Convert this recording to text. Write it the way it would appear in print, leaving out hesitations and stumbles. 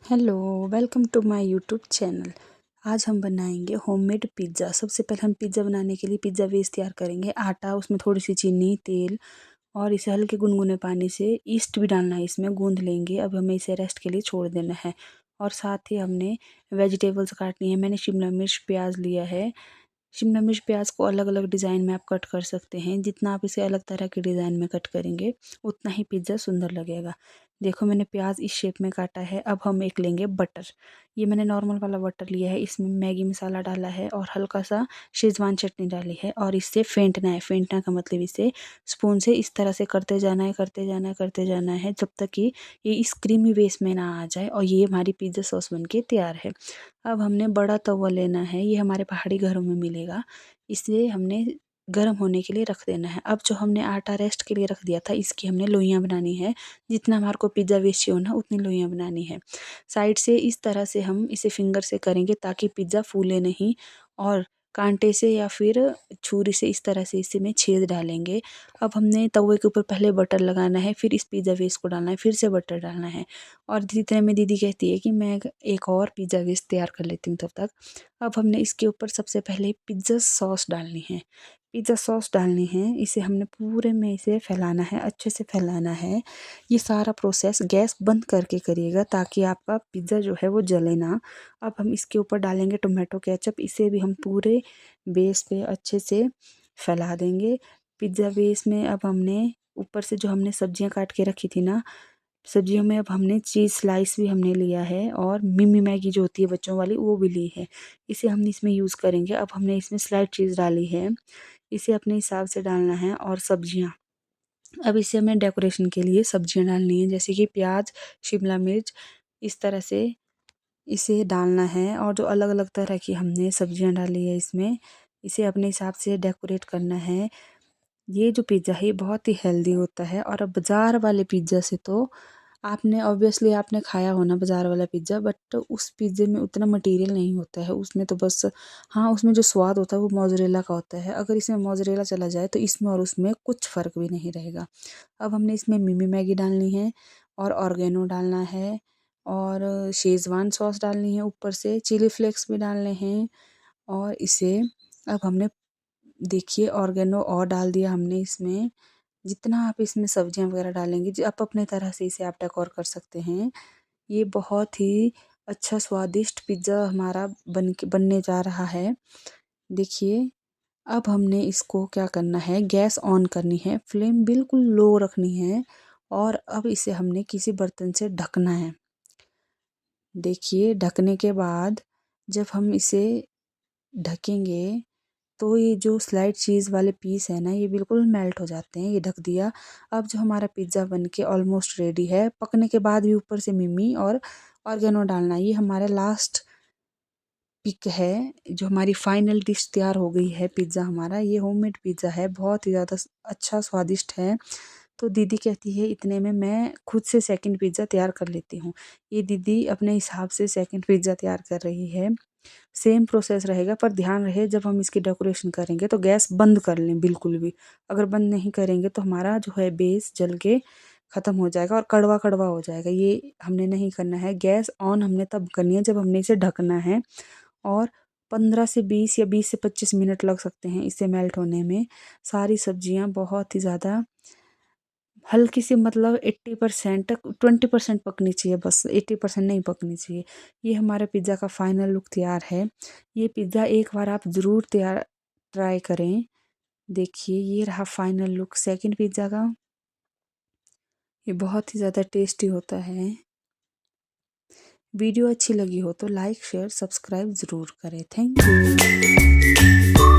Hello, welcome to my YouTube channel. आज हम बनाएंगे होममेड पिज़्ज़ा। सबसे पहले हम पिज़्ज़ा बनाने के लिए पिज़्ज़ा बेस तैयार करेंगे। आटा, उसमें थोड़ी सी चीनी, तेल और इसे हल्के गुनगुने पानी से ईस्ट भी डालना है, इसमें गूंद लेंगे। अब हमें इसे रेस्ट के लिए छोड़ देना है। और साथ ही हमने वेजिटेबल्स काटनी है। मैंने शिमला मिर्च, प्याज लिया है। शिमला मिर्च, प्याज को अलग अलग डिज़ाइन में आप कट कर सकते हैं। जितना आप इसे अलग तरह के डिज़ाइन में कट करेंगे उतना ही पिज़्ज़ा सुंदर लगेगा। देखो, मैंने प्याज इस शेप में काटा है। अब हम एक लेंगे बटर। ये मैंने नॉर्मल वाला बटर लिया है। इसमें मैगी मसाला डाला है और हल्का सा शेजवान चटनी डाली है और इससे फेंटना है। फेंटना का मतलब इसे स्पून से इस तरह से करते जाना है, करते जाना है, करते जाना है, जब तक कि ये इस क्रीमी बेस में ना आ जाए। और ये हमारी पिज़्ज़ा सॉस बन के तैयार है। अब हमने बड़ा तवा लेना है। ये हमारे पहाड़ी घरों में मिलेगा। इसे हमने गर्म होने के लिए रख देना है। अब जो हमने आटा रेस्ट के लिए रख दिया था, इसकी हमने लोइयाँ बनानी है। जितना हमारे को पिज़्ज़ा बेस चाहिए ना उतनी लोइयाँ बनानी है। साइड से इस तरह से हम इसे फिंगर से करेंगे ताकि पिज़्ज़ा फूले नहीं। और कांटे से या फिर छुरी से इस तरह से इसे में छेद डालेंगे। अब हमने तवे के ऊपर पहले बटर लगाना है, फिर इस पिज़्ज़ा बेस को डालना है, फिर से बटर डालना है। और जितने में दीदी कहती है कि मैं एक और पिज़्ज़ा बेस तैयार कर लेती हूँ तब तक। अब हमने इसके ऊपर सबसे पहले पिज़्ज़ा सॉस डालनी है। पिज़्ज़ा सॉस डालनी है। इसे हमने पूरे में इसे फैलाना है, अच्छे से फैलाना है। ये सारा प्रोसेस गैस बंद करके करिएगा ताकि आपका पिज़्ज़ा जो है वो जले ना। अब हम इसके ऊपर डालेंगे टोमेटो केचप। इसे भी हम पूरे बेस पे अच्छे से फैला देंगे। पिज़्ज़ा बेस में अब हमने ऊपर से जो हमने सब्जियां काट के रखी थी ना, सब्जियों में अब हमने चीज़ स्लाइस भी हमने लिया है और मिमी मैगी जो होती है बच्चों वाली वो भी ली है। इसे हम इसमें यूज़ करेंगे। अब हमने इसमें स्लाइड चीज़ डाली है। इसे अपने हिसाब से डालना है। और सब्जियां, अब इसे हमें डेकोरेशन के लिए सब्जियां डालनी है, जैसे कि प्याज, शिमला मिर्च, इस तरह से इसे डालना है। और जो अलग अलग तरह की हमने सब्जियां डाली है इसमें, इसे अपने हिसाब से डेकोरेट करना है। ये जो पिज़्ज़ा है ये बहुत ही हेल्दी होता है। और अब बाज़ार वाले पिज़्ज़ा से तो आपने ऑब्वियसली आपने खाया होना बाज़ार वाला पिज़्ज़ा, बट उस पिज़्ज़े में उतना मटेरियल नहीं होता है। उसमें तो बस, हाँ, उसमें जो स्वाद होता है वो मोज़रेला का होता है। अगर इसमें मोज़रेला चला जाए तो इसमें और उसमें कुछ फ़र्क भी नहीं रहेगा। अब हमने इसमें मिमी मैगी डालनी है और ऑर्गेनो डालना है और शेज़वान सॉस डालनी है, ऊपर से चिली फ्लेक्स भी डालने हैं। और इसे अब हमने, देखिए, ऑर्गेनो और डाल दिया हमने इसमें। जितना आप इसमें सब्जियां वगैरह डालेंगे, आप अपने तरह से इसे आप डेकोर कर सकते हैं। ये बहुत ही अच्छा स्वादिष्ट पिज़्ज़ा हमारा बनने जा रहा है। देखिए, अब हमने इसको क्या करना है, गैस ऑन करनी है, फ्लेम बिल्कुल लो रखनी है। और अब इसे हमने किसी बर्तन से ढकना है। देखिए, ढकने के बाद जब हम इसे ढकेंगे तो ये जो स्लाइड चीज़ वाले पीस है ना, ये बिल्कुल मेल्ट हो जाते हैं। ये ढक दिया। अब जो हमारा पिज़्ज़ा बनके ऑलमोस्ट रेडी है, पकने के बाद भी ऊपर से मिमी और ऑर्गेनो डालना है। ये हमारा लास्ट पिक है, जो हमारी फाइनल डिश तैयार हो गई है। पिज़्ज़ा हमारा ये होममेड पिज़्ज़ा है, बहुत ही ज़्यादा अच्छा स्वादिष्ट है। तो दीदी कहती है इतने में मैं खुद से सेकंड पिज़्ज़ा तैयार कर लेती हूँ। ये दीदी अपने हिसाब से सेकंड पिज़्ज़ा तैयार कर रही है। सेम प्रोसेस रहेगा, पर ध्यान रहे जब हम इसकी डेकोरेशन करेंगे तो गैस बंद कर लें बिल्कुल भी। अगर बंद नहीं करेंगे तो हमारा जो है बेस जल के ख़त्म हो जाएगा और कड़वा कड़वा हो जाएगा। ये हमने नहीं करना है। गैस ऑन हमने तब करनी है जब हमने इसे ढकना है। और 15 से 20 या 20 से 25 मिनट लग सकते हैं इसे मेल्ट होने में। सारी सब्जियां बहुत ही ज़्यादा हल्की सी, मतलब 80% तक, 20% पकनी चाहिए बस, 80% नहीं पकनी चाहिए। ये हमारे पिज़्ज़ा का फाइनल लुक तैयार है। ये पिज़्ज़ा एक बार आप ज़रूर तैयार ट्राई करें। देखिए, ये रहा फाइनल लुक सेकंड पिज़्ज़ा का। ये बहुत ही ज़्यादा टेस्टी होता है। वीडियो अच्छी लगी हो तो लाइक, शेयर, सब्सक्राइब ज़रूर करें। Thank you.